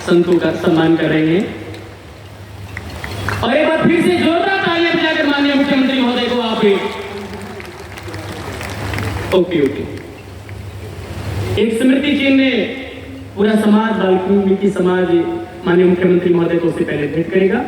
संतों का सम्मान कर रहे हैं। और एक बार फिर से जोरदार तालियां बजाकर माननीय मुख्यमंत्री महोदय को आप ओके। एक स्मृति चिन्ह पूरा समाज, वाल्मीकि समाज माननीय मुख्यमंत्री महोदय को उससे पहले भेंट करेगा।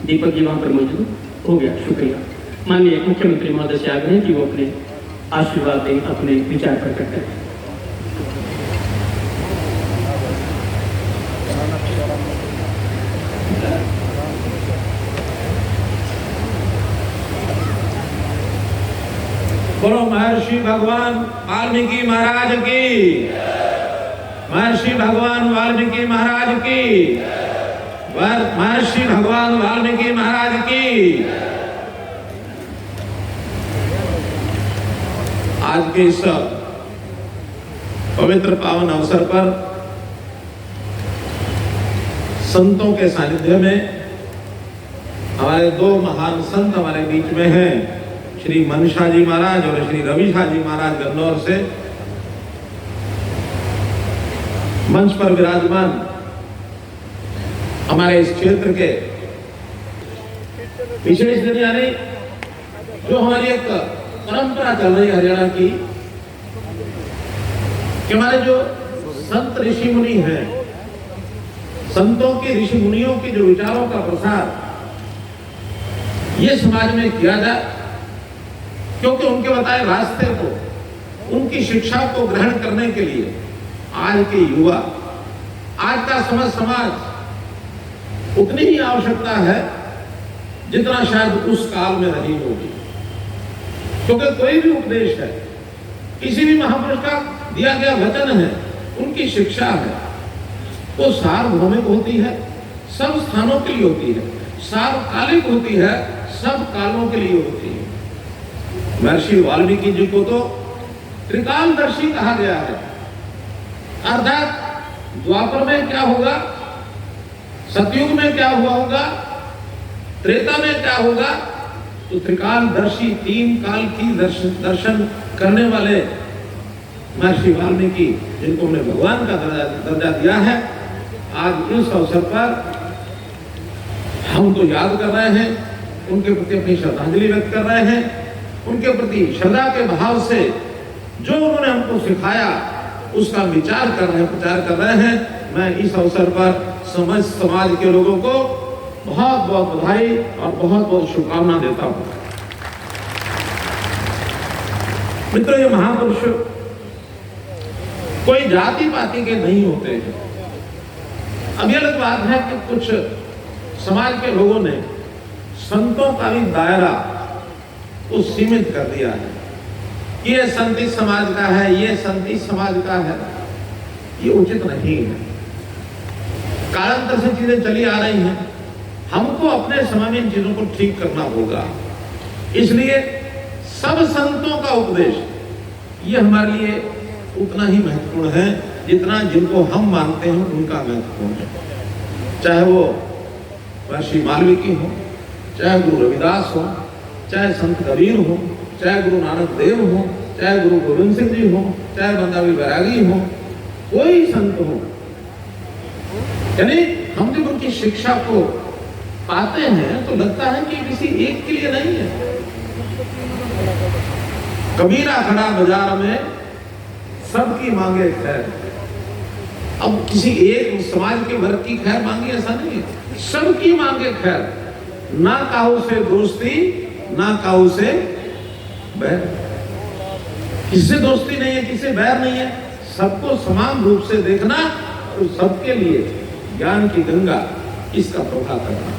दीपक जी वहां पर मौजूद हो गया, शुक्रिया। माननीय मुख्यमंत्री महोदय से आग्रह है कि वो अपने आशीर्वाद दें, अपने विचार प्रकट करें। बोलो महर्षि भगवान वाल्मीकि महाराज की, महर्षि भगवान वाल्मीकि महाराज की, महर्षि भगवान वाल्मीकि महाराज की। आज के इस पवित्र पावन अवसर पर संतों के सानिध्य में हमारे दो महान संत हमारे बीच में हैं, श्री मनशा जी महाराज और श्री रवि शाह जी महाराज गन्नौर से। मंच पर विराजमान हमारे इस क्षेत्र के विशेष दिन, यानी जो हमारी एक परंपरा चल रही है हरियाणा की, कि हमारे जो संत ऋषि मुनि हैं, संतों के ऋषि मुनियों के जो विचारों का प्रसार ये समाज में किया जाए, क्योंकि उनके बताए रास्ते को, उनकी शिक्षा को ग्रहण करने के लिए आज के युवा, आज का समाज उतनी ही आवश्यकता है जितना शायद उस काल में रही होगी। क्योंकि कोई भी उपदेश है, किसी भी महापुरुष का दिया गया वचन है, उनकी शिक्षा है, वो सार्वभौमिक होती है, सब स्थानों के लिए होती है, सार्वकालिक होती है, सब कालों के लिए होती है। महर्षि वाल्मीकि जी को तो त्रिकालदर्शी कहा गया है, अर्थात द्वापर में क्या होगा, सतयुग में क्या हुआ होगा, त्रेता में क्या होगा, तो त्रिकालदर्शी, तीन काल की दर्शन करने वाले महर्षि वाल्मीकि, जिनको हमने भगवान का दर्जा दिया है, आज इस अवसर पर हम तो याद कर रहे हैं, उनके प्रति अपनी श्रद्धांजलि व्यक्त कर रहे हैं, उनके प्रति श्रद्धा के भाव से जो उन्होंने हमको सिखाया उसका विचार कर रहे हैं, प्रचार कर रहे हैं। मैं इस अवसर पर समस्त समाज के लोगों को बहुत बहुत बधाई और बहुत बहुत शुभकामना देता हूं। मित्रों, ये महापुरुष कोई जाति पाति के नहीं होते हैं। अब यह अलग बात है कि कुछ समाज के लोगों ने संतों का भी दायरा को सीमित कर दिया है। ये संती समाज का है, ये संती समाज का है, ये उचित नहीं है। कालांतर से चीजें चली आ रही हैं, हमको अपने समय में इन चीजों को ठीक करना होगा। इसलिए सब संतों का उपदेश ये हमारे लिए उतना ही महत्वपूर्ण है जितना जिनको हम मानते हैं उनका महत्वपूर्ण है। चाहे वो महर्षि वाल्मीकि हो, चाहे गुरु रविदास हो, चाहे संत कबीर हो, चाहे गुरु नानक देव हो, चाहे गुरु गोविंद सिंह जी हो, चाहे बंदावी बैरागी हो, कोई संत हो, यानी हम जब उनकी शिक्षा को पाते हैं तो लगता है कि किसी एक के लिए नहीं है। कबीरा खड़ा बाजार में सबकी मांगे खैर, अब किसी एक समाज के वर्ग की खैर मांगी ऐसा नहीं है, सबकी मांगे खैर। ना काहू से दोस्ती, ना काहू से बैर, किससे दोस्ती नहीं है, किससे बैर नहीं है, सबको समान रूप से देखना और सबके लिए ज्ञान की गंगा इसका प्रभाव करना।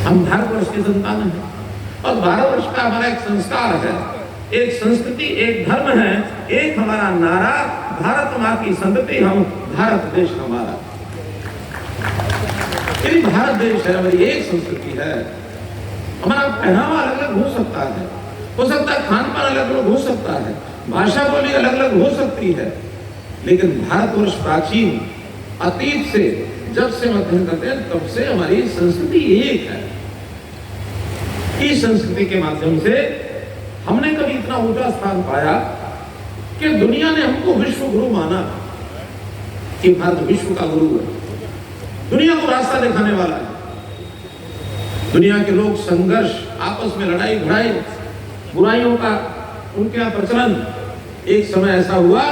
हम भारतवर्ष के संतान हैं और भारतवर्ष का हमारा एक संस्कार है, एक संस्कृति, एक धर्म है, एक हमारा नारा, भारत माँ की संतति, हम भारत देश हमारा। यदि भारत देश है, हमारी एक संस्कृति है, हमारा पहनावा अलग अलग हो सकता है खान पान अलग अलग हो सकता है, भाषा बोली अलग अलग हो सकती है, लेकिन भारतवर्ष प्राचीन अतीत से जब से हम अध्ययन करते हैं तब से हमारी संस्कृति एक है। इस संस्कृति के माध्यम से हमने कभी इतना ऊंचा स्थान पाया कि दुनिया ने हमको विश्व गुरु माना। कि भारत विश्व का गुरु है, दुनिया को रास्ता दिखाने वाला है। दुनिया के लोग संघर्ष, आपस में लड़ाई घड़ाई, बुराइयों का उनके यहाँ प्रचलन, एक समय ऐसा हुआ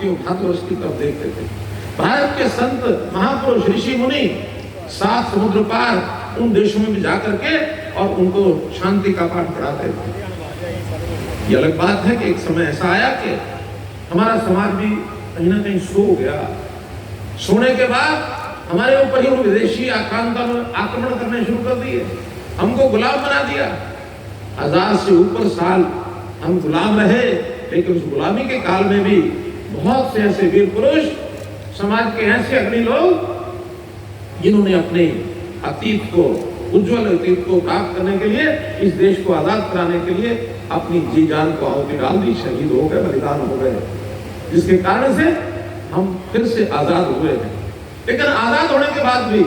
कि वो भारतवर्ष की तरफ देखते थे। भारत के संत महापुरुष ऋषि मुनि 7 समुद्र पार उन देशों में भी जाकर के और उनको शांति का पाठ पढ़ाते थे। ये अलग बात है कि एक समय ऐसा आया कि हमारा समाज भी कहीं ना कहीं सो गया। सोने के बाद हमारे ऊपर ही विदेशी आक्रमण करने शुरू कर दिए, हमको गुलाम बना दिया। 1000 से ऊपर साल हम गुलाम रहे, लेकिन उस गुलामी के काल में भी बहुत से ऐसे वीर पुरुष, समाज के ऐसे अग्रणी लोग जिन्होंने अपने अतीत को, उज्जवल अतीत को प्राप्त करने के लिए, इस देश को आजाद कराने के लिए अपनी जी जान को आहुति डाल दी, शहीद हो गए, बलिदान हो गए, जिसके कारण से हम फिर से आजाद हुए हैं। लेकिन आजाद होने के बाद भी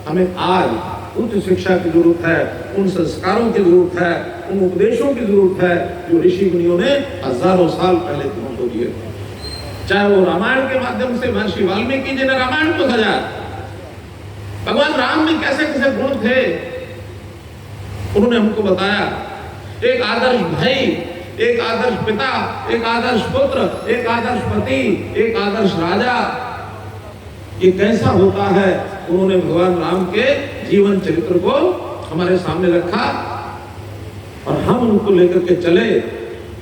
हमें आज उच्च शिक्षा की जरूरत है, उन संस्कारों की जरूरत है, उन उपदेशों की जरूरत है जो ऋषि मुनियों ने हजारों साल पहले तुमको दिए थे। चाहे वो रामायण के माध्यम से महर्षि वाल्मीकि जी ने रामायण को सजाया, भगवान राम में कैसे कैसे गुण थे उन्होंने हमको बताया। एक आदर्श भाई, एक आदर्श पिता, एक आदर्श पुत्र, एक आदर्श पति, एक आदर्श राजा, ये कैसा होता है, उन्होंने भगवान राम के जीवन चरित्र को हमारे सामने रखा और हम उनको लेकर के चले।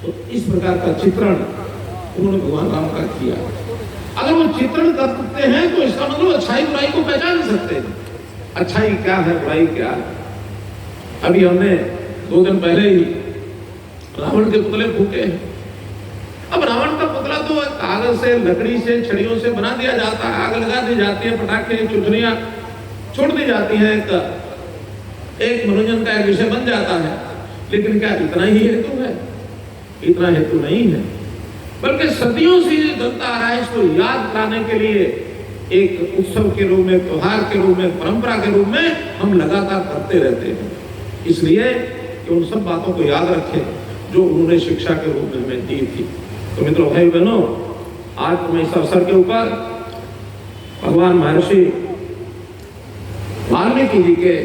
तो इस प्रकार का चित्रण उन्होंने भगवान राम का किया। अगर वो चित्रण कर सकते हैं तो इसका मतलब अच्छाई बुराई को पहचान सकते हैं। अच्छाई क्या है, बुराई क्या है। अभी हमने 2 दिन पहले ही रावण के पुतले फूके हैं। अब रावण का पुतला तो कागज से, लकड़ी से, छड़ियों से बना दिया जाता है, आग लगा दी जाती है, पटाखे, चुनरियां छोड़ दी जाती हैं, एक मनोरंजन का एक विषय बन जाता है। लेकिन क्या इतना ही हेतु है? इतना हेतु नहीं है, बल्कि सदियों से ये चलता आ रहा है। इसको याद कराने के लिए एक उत्सव के रूप में, त्योहार के रूप में, परंपरा के रूप में हम लगातार करते रहते हैं। इसलिए कि उन सब बातों को याद रखें जो उन्होंने शिक्षा के रूप में हमें दी थी। तो मित्रों, भाई बहनों, आज मैं इस अवसर के ऊपर भगवान महर्षि वाल्मीकि जी के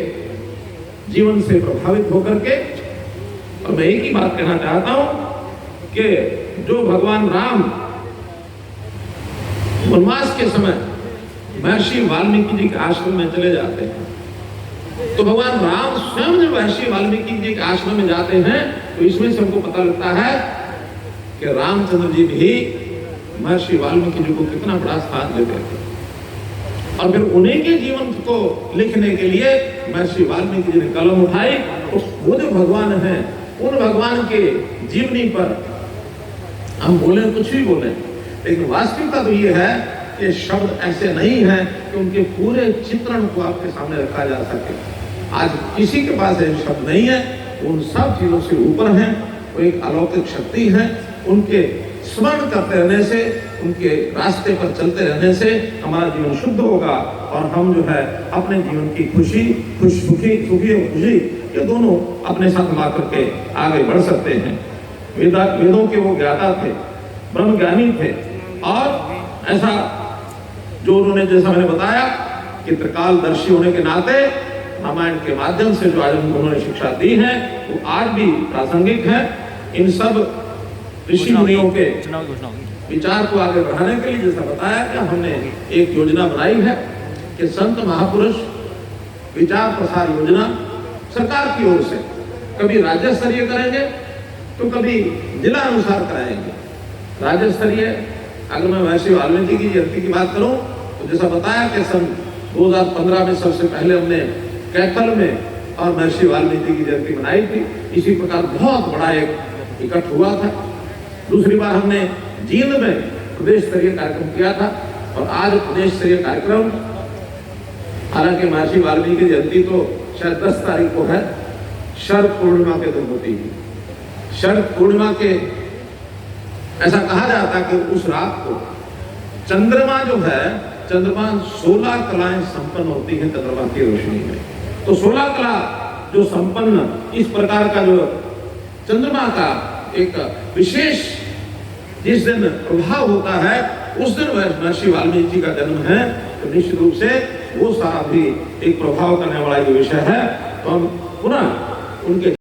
जीवन से प्रभावित होकर के, और मैं एक ही बात कहना चाहता हूं कि जो भगवान राम वनवास के समय महर्षि वाल्मीकि जी के आश्रम में चले जाते हैं, तो भगवान राम स्वयं जब महर्षि वाल्मीकि जी के आश्रम में जाते हैं तो इसमें से हमको पता लगता है कि रामचंद्र जी भी महर्षि वाल्मीकि जी को कितना बड़ा स्थान देते थे। और फिर उन्हीं के जीवन को लिखने के लिए महर्षि वाल्मीकि जी ने कलम उठाई। वो जो भगवान है, उन भगवान के जीवनी पर हम बोले, कुछ भी बोले, लेकिन वास्तविकता तो ये है कि शब्द ऐसे नहीं है कि उनके पूरे चित्रण को आपके सामने रखा जा सके। आज किसी के पास ऐसे शब्द नहीं है, उन सब चीजों से ऊपर हैं। वो एक अलौकिक शक्ति है। उनके स्मरण करते रहने से, उनके रास्ते पर चलते रहने से हमारा जीवन शुद्ध होगा और हम जो है अपने जीवन की खुशी, सुखी और खुशी, ये दोनों अपने साथ ला करके आगे बढ़ सकते हैं। वेदों के वो ज्ञाता थे, ब्रह्म ज्ञानी थे, और ऐसा जो उन्होंने, जैसा मैंने बताया कि त्रिकालदर्शी होने के नाते रामायण के माध्यम से जो आज उन्होंने शिक्षा दी है वो आज भी प्रासंगिक है। इन सब ऋषि मुनियों के विचार को आगे बढ़ाने के लिए, जैसा बताया कि हमने एक योजना बनाई है कि संत महापुरुष विचार प्रसार योजना सरकार की ओर से कभी राज्य स्तरीय करेंगे तो कभी जिला अनुसार कराएंगे। राज्य स्तरीय, अगर मैं महर्षि वाल्मीकि की जयंती की बात करूं तो जैसा बताया कि सन 2015 में सबसे पहले हमने कैथल में और महर्षि वाल्मीकि की जयंती मनाई थी। इसी प्रकार बहुत बड़ा एक इकट्ठ हुआ था। दूसरी बार हमने जींद में प्रदेश स्तरीय कार्यक्रम किया था और आज प्रदेश स्तरीय कार्यक्रम, हालांकि महर्षि वाल्मीकि जयंती तो शायद 10 तारीख को है, शरद पूर्णिमा के दिन होती है। शरद पूर्णिमा के ऐसा कहा जाता है कि उस रात को चंद्रमा जो है, चंद्रमा 16 कलाएं संपन्न होती हैं चंद्रमा की रोशनी में। तो 16 कला जो संपन्न, इस प्रकार का जो चंद्रमा का एक विशेष जिस दिन प्रभाव होता है, उस दिन महर्षि वाल्मीकि जी का जन्म है, तो निश्चित रूप से वो सारा भी एक प्रभाव करने वाला ये विषय है। तो हम पुनः उनके